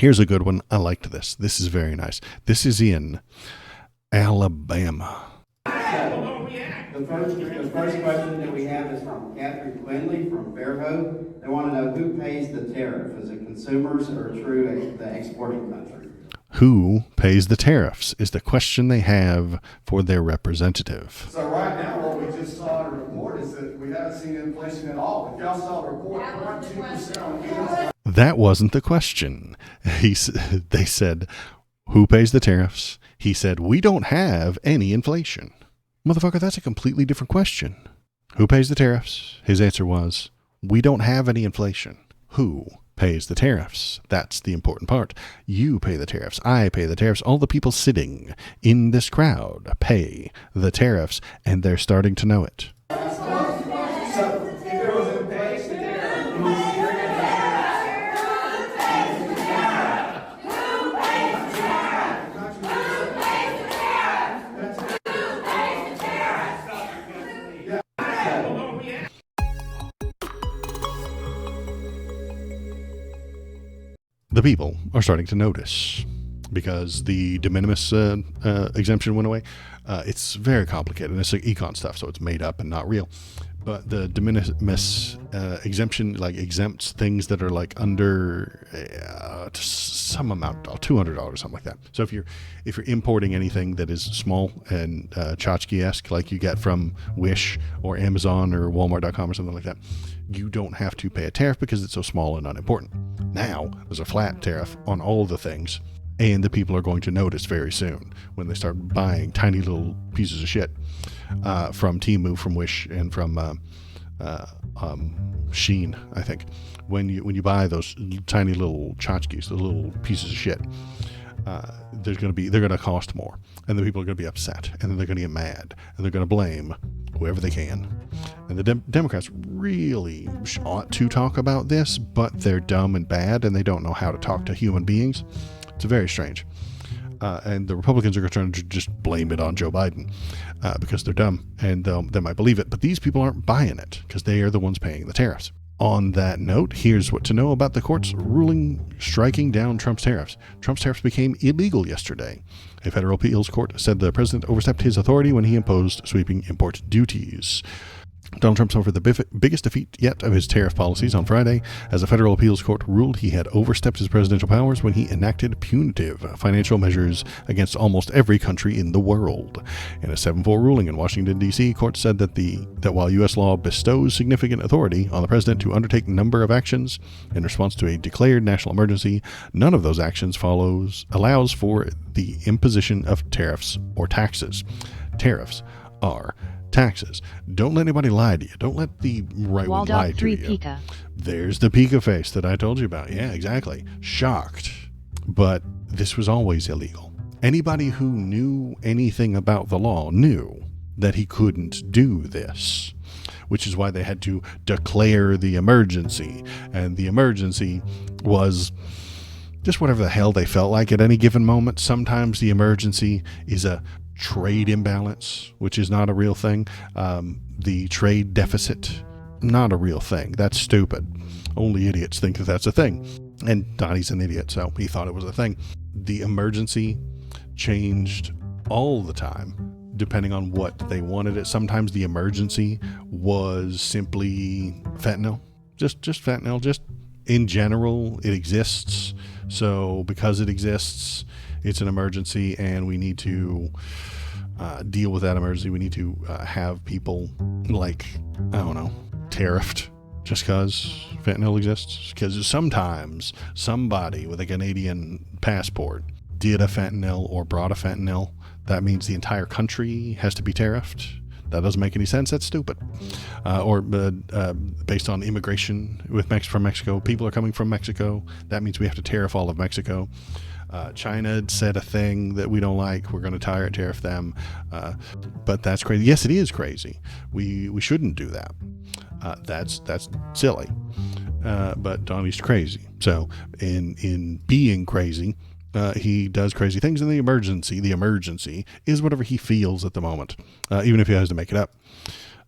Here's a good one. I liked this. This is very nice. This is in Alabama. The first question that we have is from Catherine Quinley from Fairhope. They want to know who pays the tariff. Is it consumers or through the exporting country? Who pays the tariffs is the question they have for their representative. So right now, what we just saw in a report is that we haven't seen inflation at all. If y'all saw a report, 0.2% on gas. That wasn't the question. They said, who pays the tariffs? He said, we don't have any inflation. Motherfucker, that's a completely different question. Who pays the tariffs? His answer was, we don't have any inflation. Who pays the tariffs? That's the important part. You pay the tariffs. I pay the tariffs. All the people sitting in this crowd pay the tariffs, and they're starting to know it. The people are starting to notice because the de minimis exemption went away. It's very complicated. It's like econ stuff, so it's made up and not real. But the de minimis exemption like exempts things that are like under some amount, $200, something like that. So if you're importing anything that is small and tchotchke-esque, like you get from Wish or Amazon or Walmart.com or something like that, you don't have to pay a tariff because it's so small and unimportant. Now there's a flat tariff on all the things, and the people are going to notice very soon when they start buying tiny little pieces of shit from Temu, from Wish, and from Shein. I think when you buy those tiny little tchotchkes, the little pieces of shit, they're going to cost more, and the people are going to be upset, and then they're going to get mad, and they're going to blame whoever they can. And the Democrats really ought to talk about this, but they're dumb and bad, and they don't know how to talk to human beings. It's very strange. And the Republicans are trying to just blame it on Joe Biden because they're dumb, and they might believe it. But these people aren't buying it because they are the ones paying the tariffs. On that note, here's what to know about the court's ruling striking down Trump's tariffs. Trump's tariffs became illegal yesterday. A federal appeals court said the president overstepped his authority when he imposed sweeping import duties. Donald Trump suffered the biggest defeat yet of his tariff policies on Friday, as a federal appeals court ruled he had overstepped his presidential powers when he enacted punitive financial measures against almost every country in the world. In a 7-4 ruling in Washington, D.C., court said that while U.S. law bestows significant authority on the president to undertake a number of actions in response to a declared national emergency, none of those actions allows for the imposition of tariffs or taxes. Tariffs are taxes. Don't let anybody lie to you. Don't let the right one lie to you. Pika. There's the Pika face that I told you about. Yeah, exactly. Shocked. But this was always illegal. Anybody who knew anything about the law knew that he couldn't do this, which is why they had to declare the emergency. And the emergency was just whatever the hell they felt like at any given moment. Sometimes the emergency is a trade imbalance, which is not a real thing. The trade deficit, not a real thing. That's stupid. Only idiots think that that's a thing. And Donnie's an idiot, so he thought it was a thing. The emergency changed all the time, depending on what they wanted it. Sometimes the emergency was simply fentanyl. Just fentanyl. Just in general, it exists. So because it exists, it's an emergency, and we need to deal with that emergency. We need to have people, like, I don't know, tariffed just because fentanyl exists. Because sometimes somebody with a Canadian passport did a fentanyl or brought a fentanyl. That means the entire country has to be tariffed. That doesn't make any sense. That's stupid. Or based on immigration from Mexico. People are coming from Mexico. That means we have to tariff all of Mexico. China said a thing that we don't like. We're going to tariff them. But that's crazy. Yes, it is crazy. We shouldn't do that. That's silly. But Donnie's crazy. So in being crazy, he does crazy things. And the emergency is whatever he feels at the moment, even if he has to make it up.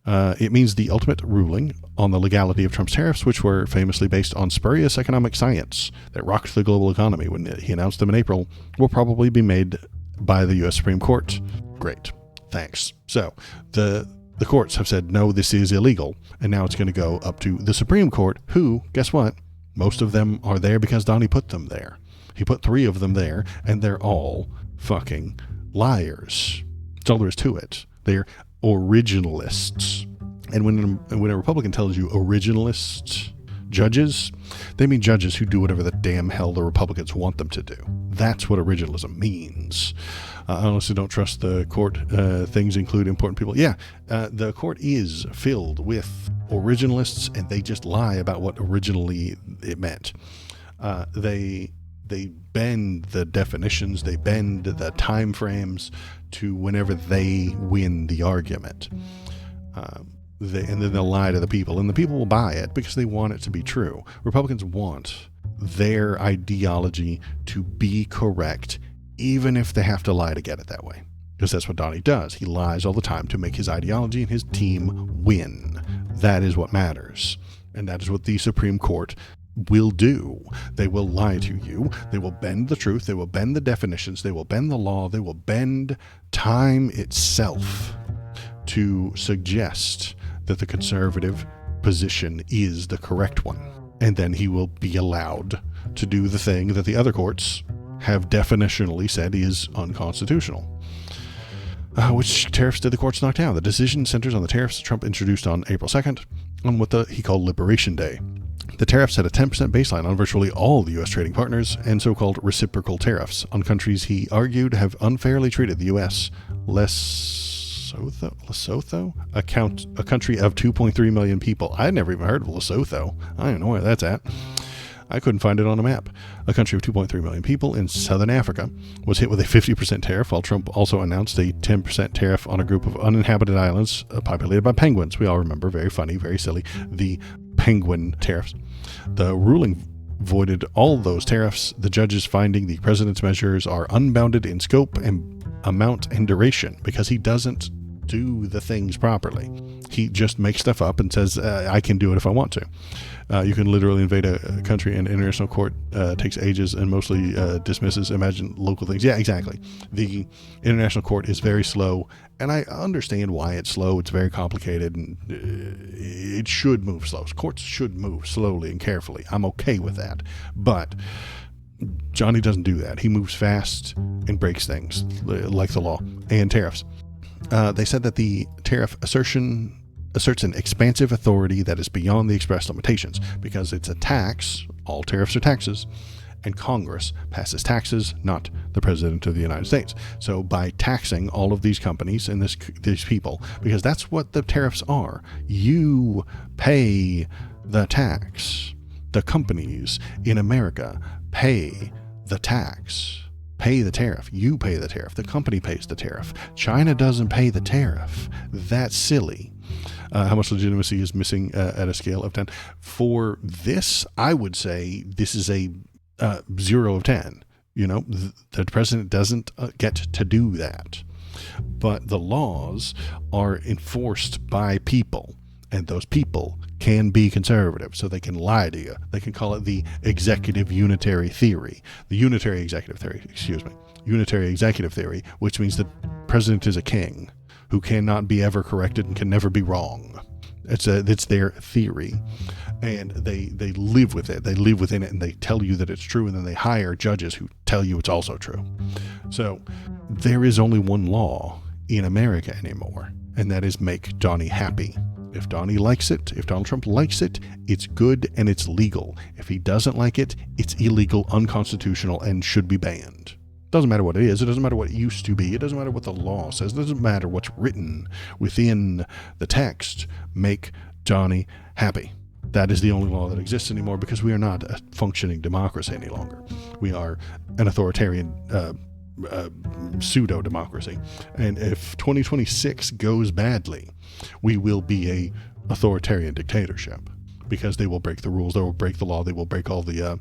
It means the ultimate ruling on the legality of Trump's tariffs, which were famously based on spurious economic science that rocked the global economy when he announced them in April, will probably be made by the U.S. Supreme Court. Great. Thanks. So the courts have said, no, this is illegal. And now it's going to go up to the Supreme Court, who, guess what? Most of them are there because Donnie put them there. He put 3 of them there, and they're all fucking liars. That's all there is to it. They're originalists. And when a Republican tells you originalist judges, they mean judges who do whatever the damn hell the Republicans want them to do. That's what originalism means. I honestly don't trust the court. Things include important people. Yeah, the court is filled with originalists, and they just lie about what originally it meant. They bend the definitions, they bend the time frames to whenever they win the argument. And then they'll lie to the people, and the people will buy it because they want it to be true. Republicans want their ideology to be correct, even if they have to lie to get it that way. Because that's what Donnie does. He lies all the time to make his ideology and his team win. That is what matters. And that is what the Supreme Court will do. They will lie to you. They will bend the truth. They will bend the definitions. They will bend the law. They will bend time itself to suggest that the conservative position is the correct one. And then he will be allowed to do the thing that the other courts have definitionally said is unconstitutional. Which tariffs did the courts knock down? The decision centers on the tariffs Trump introduced on April 2nd on what he called Liberation Day. The tariffs had a 10% baseline on virtually all the U.S. trading partners and so-called reciprocal tariffs on countries he argued have unfairly treated the U.S. Lesotho? A country of 2.3 million people. I'd never even heard of Lesotho. I don't know where that's at. I couldn't find it on a map. A country of 2.3 million people in southern Africa was hit with a 50% tariff, while Trump also announced a 10% tariff on a group of uninhabited islands populated by penguins. We all remember, very funny, very silly, the penguin tariffs. The ruling voided all those tariffs, the judges finding the president's measures are unbounded in scope and amount and duration because he doesn't do the things properly. He just makes stuff up and says, I can do it if I want to. You can literally invade a country, and international court takes ages and mostly dismisses. Imagine local things. Yeah, exactly. The international court is very slow, and I understand why it's slow. It's very complicated, and it should move slow. Courts should move slowly and carefully. I'm okay with that. But Johnny doesn't do that. He moves fast and breaks things, like the law and tariffs. They said that the tariff asserts an expansive authority that is beyond the express limitations because it's a tax. All tariffs are taxes, and Congress passes taxes, not the President of the United States. So by taxing all of these companies and these people, because that's what the tariffs are, you pay the tax. The companies in America pay the tax. Pay the tariff. You pay the tariff. The company pays the tariff. China doesn't pay the tariff. That's silly. How much legitimacy is missing at a scale of 10? For this, I would say this is a 0 of 10. You know, the president doesn't get to do that. But the laws are enforced by people, and those people can be conservative, so they can lie to you. They can call it the executive unitary theory. The unitary executive theory, which means the president is a king who cannot be ever corrected and can never be wrong. It's their theory, and they live with it. They live within it, and they tell you that it's true, and then they hire judges who tell you it's also true. So there is only one law in America anymore, and that is make Donnie happy. If Donnie likes it, if Donald Trump likes it, it's good and it's legal. If he doesn't like it, it's illegal, unconstitutional, and should be banned. Doesn't matter what it is. It doesn't matter what it used to be. It doesn't matter what the law says. It doesn't matter what's written within the text. Make Donnie happy. That is the only law that exists anymore because we are not a functioning democracy any longer. We are an authoritarian pseudo-democracy. And if 2026 goes badly, we will be a authoritarian dictatorship because they will break the rules, they will break the law, they will break all the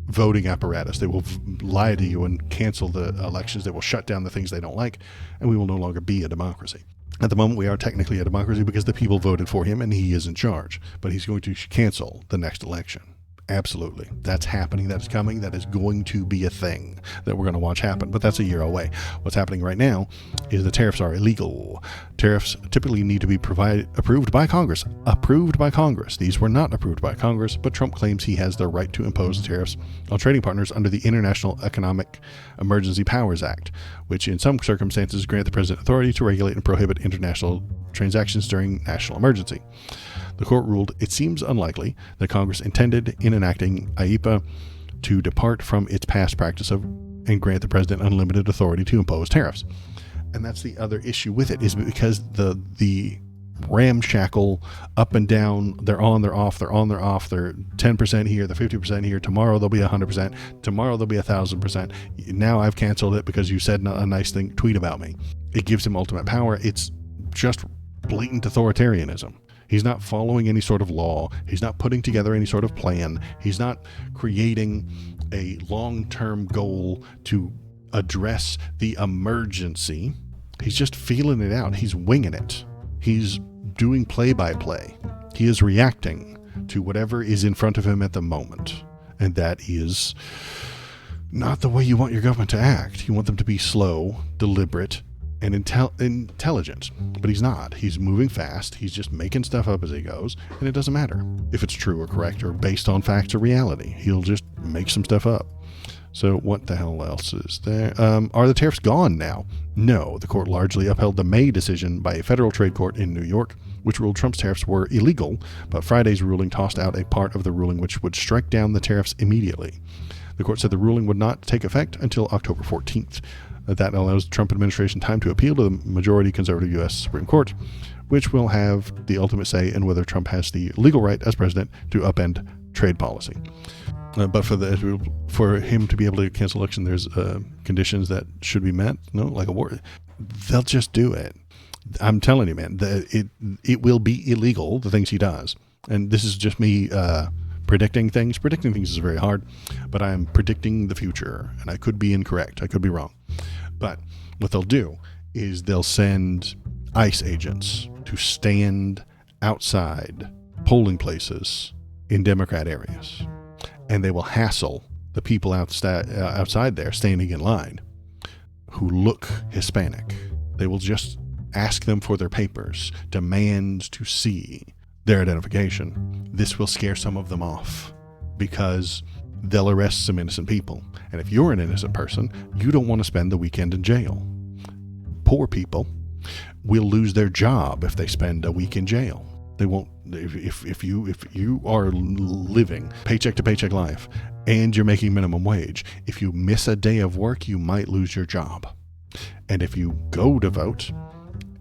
voting apparatus, they will lie to you and cancel the elections, they will shut down the things they don't like, and we will no longer be a democracy. At the moment, we are technically a democracy because the people voted for him and he is in charge. But he's going to cancel the next election. Absolutely. That's happening. That's coming. That is going to be a thing that we're going to watch happen. But that's a year away. What's happening right now is the tariffs are illegal. Tariffs typically need to be approved by Congress. Approved by Congress. These were not approved by Congress, but Trump claims he has the right to impose tariffs on trading partners under the International Economic Emergency Powers Act, which in some circumstances grant the president authority to regulate and prohibit international transactions during national emergency. The court ruled it seems unlikely that Congress intended in enacting IEPA to depart from its past practice of and grant the president unlimited authority to impose tariffs. And that's the other issue with it, is because the ramshackle up and down, they're on, they're off, they're on, they're off, they're 10% here, they're 50% here, tomorrow they'll be 100%, tomorrow they'll be 1,000%. Now I've canceled it because you said a nice tweet about me. It gives him ultimate power. It's just blatant authoritarianism. He's not following any sort of law. He's not putting together any sort of plan. He's not creating a long-term goal to address the emergency. He's just feeling it out. He's winging it. He's doing play-by-play. He is reacting to whatever is in front of him at the moment. And that is not the way you want your government to act. You want them to be slow, deliberate, and intelligent, but he's not. He's moving fast. He's just making stuff up as he goes, and it doesn't matter if it's true or correct or based on facts or reality. He'll just make some stuff up. So what the hell else is there? Are the tariffs gone now? No. The court largely upheld the May decision by a federal trade court in New York, which ruled Trump's tariffs were illegal, but Friday's ruling tossed out a part of the ruling which would strike down the tariffs immediately. The court said the ruling would not take effect until October 14th. That allows the Trump administration time to appeal to the majority conservative U.S. Supreme Court, which will have the ultimate say in whether Trump has the legal right as president to upend trade policy. But for him to be able to cancel election, there's conditions that should be met. No, like a war. They'll just do it. I'm telling you, man, it will be illegal, the things he does. And this is just me predicting things. Predicting things is very hard, but I'm predicting the future, and I could be incorrect. I could be wrong. But what they'll do is they'll send ICE agents to stand outside polling places in Democrat areas, and they will hassle the people outside there standing in line who look Hispanic. They will just ask them for their papers, demand to see their identification. This will scare some of them off because they'll arrest some innocent people. And if you're an innocent person, you don't want to spend the weekend in jail. Poor people will lose their job if they spend a week in jail. They won't. If you are living paycheck to paycheck life and you're making minimum wage, if you miss a day of work, you might lose your job. And if you go to vote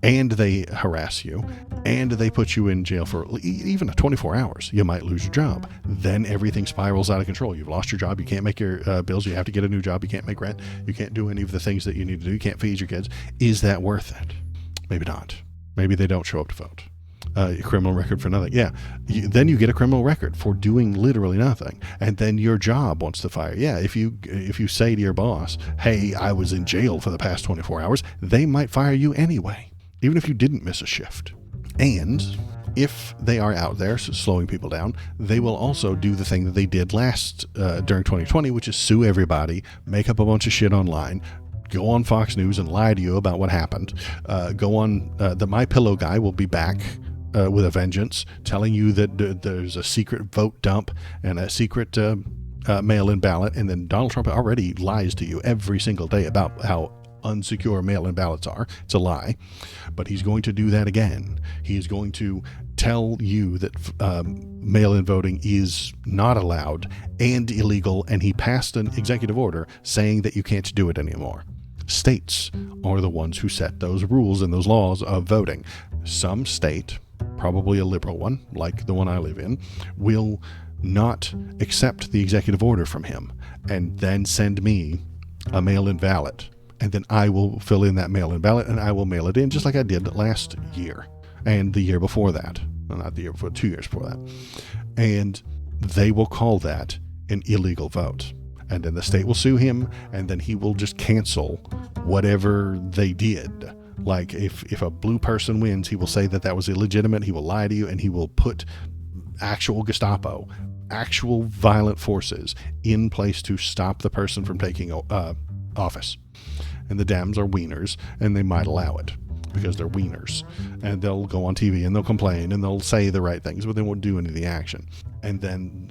and they harass you and they put you in jail for even 24 hours, you might lose your job. Then everything spirals out of control. You've lost your job. You can't make your bills. You have to get a new job. You can't make rent. You can't do any of the things that you need to do. You can't feed your kids. Is that worth it? Maybe not. Maybe they don't show up to vote. Criminal record for nothing. Yeah. Then you get a criminal record for doing literally nothing. And then your job wants to fire. Yeah. If you say to your boss, hey, I was in jail for the past 24 hours, they might fire you anyway, even if you didn't miss a shift. And if they are out there slowing people down, they will also do the thing that they did during 2020, which is sue everybody, make up a bunch of shit online, go on Fox News and lie to you about what happened. Go on, the My Pillow guy will be back with a vengeance, telling you that there's a secret vote dump and a secret mail-in ballot. And then Donald Trump already lies to you every single day about how unsecure mail-in ballots are. It's a lie, but he's going to do that again. He is going to tell you that mail-in voting is not allowed and illegal, and he passed an executive order saying that you can't do it anymore. States are the ones who set those rules and those laws of voting. Some state, probably a liberal one, like the one I live in, will not accept the executive order from him and then send me a mail-in ballot. And then I will fill in that mail-in ballot and I will mail it in just like I did last year and the year before that. Well, not the year before, 2 years before that. And they will call that an illegal vote. And then the state will sue him, and then he will just cancel whatever they did Like if a blue person wins, he will say that was illegitimate. He will lie to you, and he will put actual Gestapo, actual violent forces in place to stop the person from taking office. And the Dems are wieners, and they might allow it because they're wieners, and they'll go on TV and they'll complain and they'll say the right things, but they won't do any of the action. And then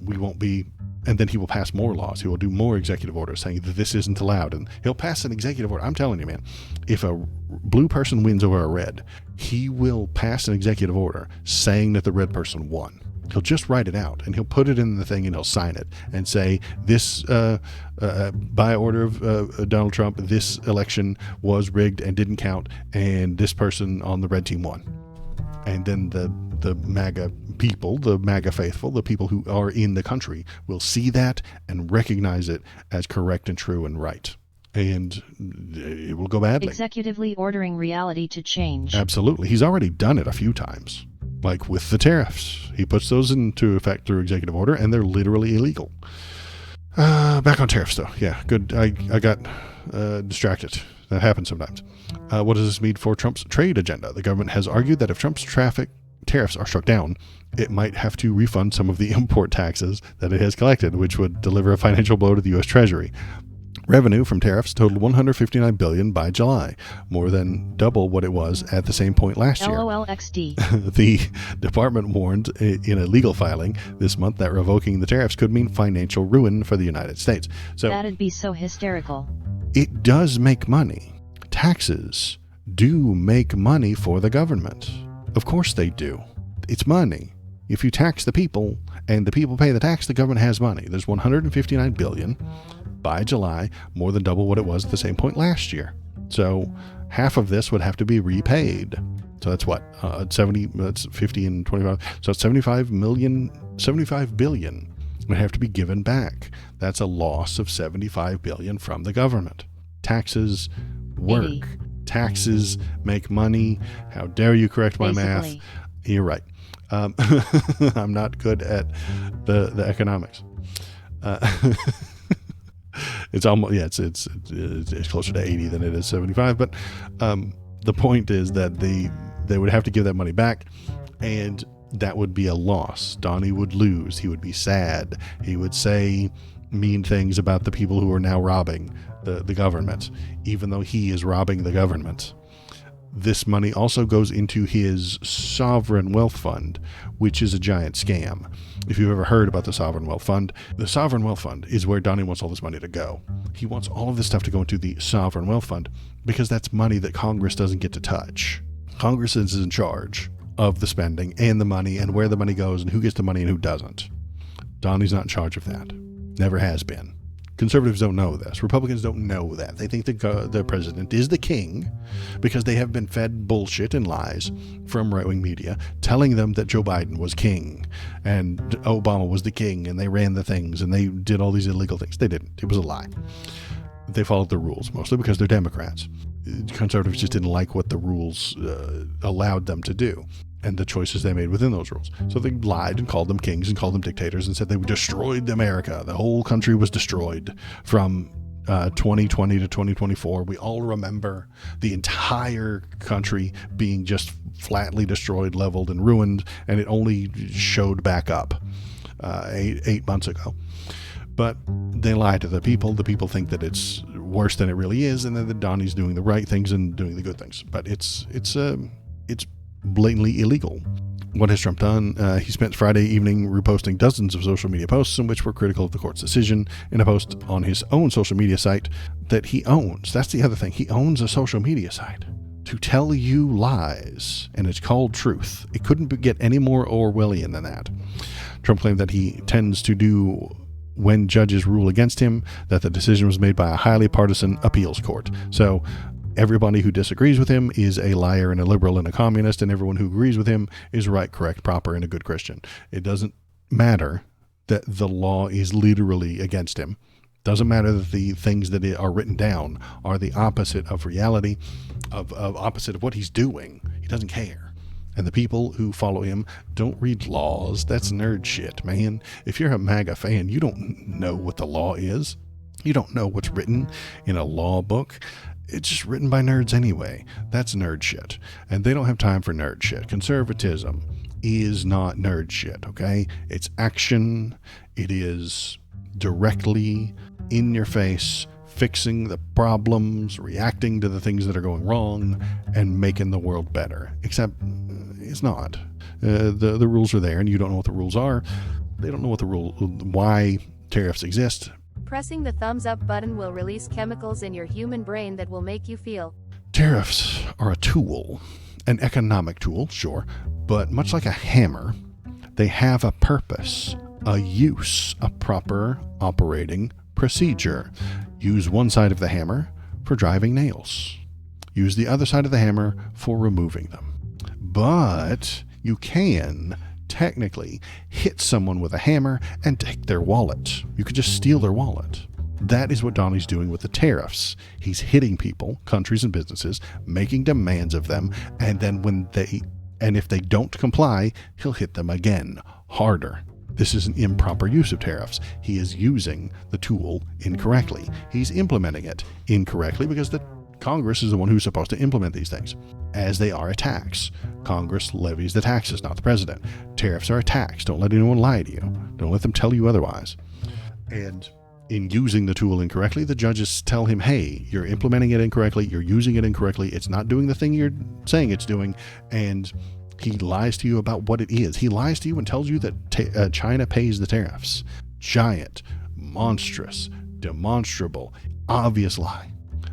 he will pass more laws. He will do more executive orders saying that this isn't allowed, and he'll pass an executive order. I'm telling you, man, if a blue person wins over a red, he will pass an executive order saying that the red person won. He'll just write it out, and he'll put it in the thing, and he'll sign it and say, this, by order of Donald Trump, this election was rigged and didn't count, and this person on the red team won. And then the MAGA people, the MAGA faithful, the people who are in the country will see that and recognize it as correct and true and right. And it will go badly. Executively ordering reality to change. Absolutely. He's already done it a few times. Like with the tariffs. He puts those into effect through executive order, and they're literally illegal. Back on tariffs, though. Yeah, good. I got distracted. That happens sometimes. What does this mean for Trump's trade agenda? The government has argued that if Trump's tariffs are struck down, it might have to refund some of the import taxes that it has collected, which would deliver a financial blow to the U.S. Treasury. Revenue from tariffs totaled $159 billion by July, more than double what it was at the same point last year. LOLXD. The department warned in a legal filing this month that revoking the tariffs could mean financial ruin for the United States. So that'd be so hysterical. It does make money. Taxes do make money for the government. Of course they do. It's money. If you tax the people and the people pay the tax, the government has money. There's $159 billion. By July, more than double what it was at the same point last year. So half of this would have to be repaid. So that's what? 70, that's 50 and 25. So it's 75 billion would have to be given back. That's a loss of 75 billion from the government. Taxes work. 80. Taxes make money. How dare you correct my Basically. math? You're right. I'm not good at the economics. It's almost, yeah, it's closer to 80 than it is 75. But the point is that they would have to give that money back, and that would be a loss. Donnie would lose. He would be sad. He would say mean things about the people who are now robbing the government, even though he is robbing the government. This money also goes into his sovereign wealth fund, which is a giant scam. If you've ever heard about the sovereign wealth fund is where Donnie wants all this money to go. He wants all of this stuff to go into the sovereign wealth fund because that's money that Congress doesn't get to touch. Congress is in charge of the spending and the money and where the money goes and who gets the money and who doesn't. Donnie's not in charge of that. Never has been. Conservatives don't know this. Republicans don't know that. They think the president is the king because they have been fed bullshit and lies from right-wing media telling them that Joe Biden was king and Obama was the king and they ran the things and they did all these illegal things. They didn't. It was a lie. They followed the rules, mostly because they're Democrats. Conservatives just didn't like what the rules allowed them to do and the choices they made within those rules. So they lied and called them kings and called them dictators and said they destroyed America. The whole country was destroyed from 2020 to 2024. We all remember the entire country being just flatly destroyed, leveled, and ruined, and it only showed back up 8 months ago. But they lie to the people. The people think that it's worse than it really is, and then that Donnie's doing the right things and doing the good things. But it's blatantly illegal. What has Trump done? He spent Friday evening reposting dozens of social media posts in which were critical of the court's decision in a post on his own social media site that he owns. That's the other thing. He owns a social media site to tell you lies, and it's called Truth. It couldn't get any more Orwellian than that. Trump claimed that he tends to do when judges rule against him, that the decision was made by a highly partisan appeals court. So everybody who disagrees with him is a liar and a liberal and a communist, and everyone who agrees with him is right, correct, proper, and a good Christian. It doesn't matter that the law is literally against him. Doesn't matter that the things that are written down are the opposite of reality, of opposite of what he's doing. He doesn't care. And the people who follow him don't read laws. That's nerd shit, man. If you're a MAGA fan, you don't know what the law is. You don't know what's written in a law book. it's just written by nerds anyway. That's nerd shit. And they don't have time for nerd shit. Conservatism is not nerd shit, okay? It's action. It is directly in your face, fixing the problems, reacting to the things that are going wrong, and making the world better. Except it's not. The rules are there, and you don't know what the rules are. They don't know why tariffs exist. Pressing the thumbs up button will release chemicals in your human brain that will make you feel. Tariffs are a tool, an economic tool, sure, but much like a hammer, they have a purpose, a use, a proper operating procedure. Use one side of the hammer for driving nails. Use the other side of the hammer for removing them. But you can technically hit someone with a hammer and take their wallet. You could just steal their wallet. That is what Donnie's doing with the tariffs. He's hitting people, countries and businesses, making demands of them, and then if they don't comply, he'll hit them again, harder. This is an improper use of tariffs. He is using the tool incorrectly. He's implementing it incorrectly because the Congress is the one who's supposed to implement these things, as they are a tax. Congress levies the taxes, not the president. Tariffs are a tax. Don't let anyone lie to you. Don't let them tell you otherwise. And in using the tool incorrectly, the judges tell him, hey, you're implementing it incorrectly, you're using it incorrectly, it's not doing the thing you're saying it's doing, and he lies to you about what it is. He lies to you and tells you that China pays the tariffs. Giant, monstrous, demonstrable, obvious lie.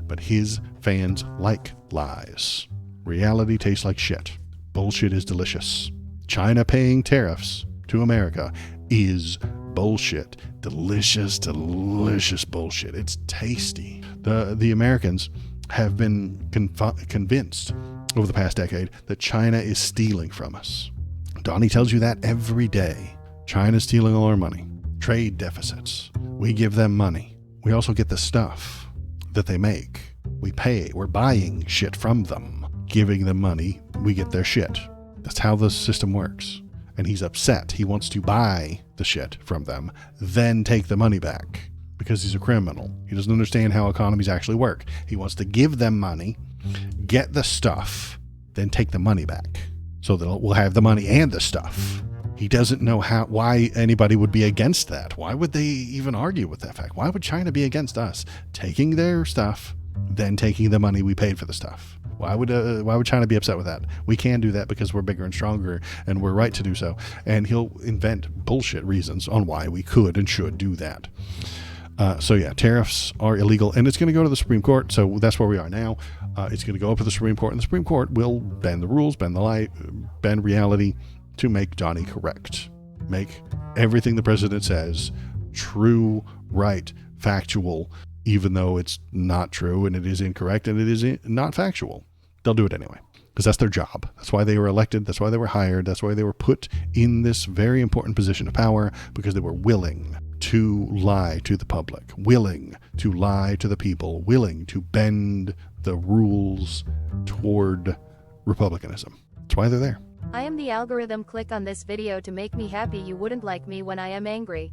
But his fans like lies. Reality tastes like shit. Bullshit is delicious. China paying tariffs to America is bullshit. Delicious, delicious bullshit. It's tasty. The Americans have been convinced over the past decade that China is stealing from us. Donnie tells you that every day. China's stealing all our money. Trade deficits. We give them money. We also get the stuff that they make. We pay. We're buying shit from them. Giving them money, we get their shit. That's how the system works. And he's upset. He wants to buy the shit from them, then take the money back. Because he's a criminal. He doesn't understand how economies actually work. He wants to give them money, get the stuff, then take the money back. So that we'll have the money and the stuff. He doesn't know why anybody would be against that. Why would they even argue with that fact? Why would China be against us taking their stuff, then taking the money we paid for the stuff? Why would China be upset with that? We can do that because we're bigger and stronger and we're right to do so. And he'll invent bullshit reasons on why we could and should do that. So yeah, tariffs are illegal, and it's going to go to the Supreme Court. So that's where we are now. It's going to go up to the Supreme Court, and the Supreme Court will bend the rules, bend the lie, bend reality to make Johnny correct. Make everything the president says true, right, factual, even though it's not true and it is incorrect and it is not factual. They'll do it anyway because that's their job. That's why they were elected. That's why they were hired. That's why they were put in this very important position of power, because they were willing to lie to the public, willing to lie to the people, willing to bend the rules toward republicanism. That's why they're there. I am the algorithm. Click on this video to make me happy. You wouldn't like me when I am angry.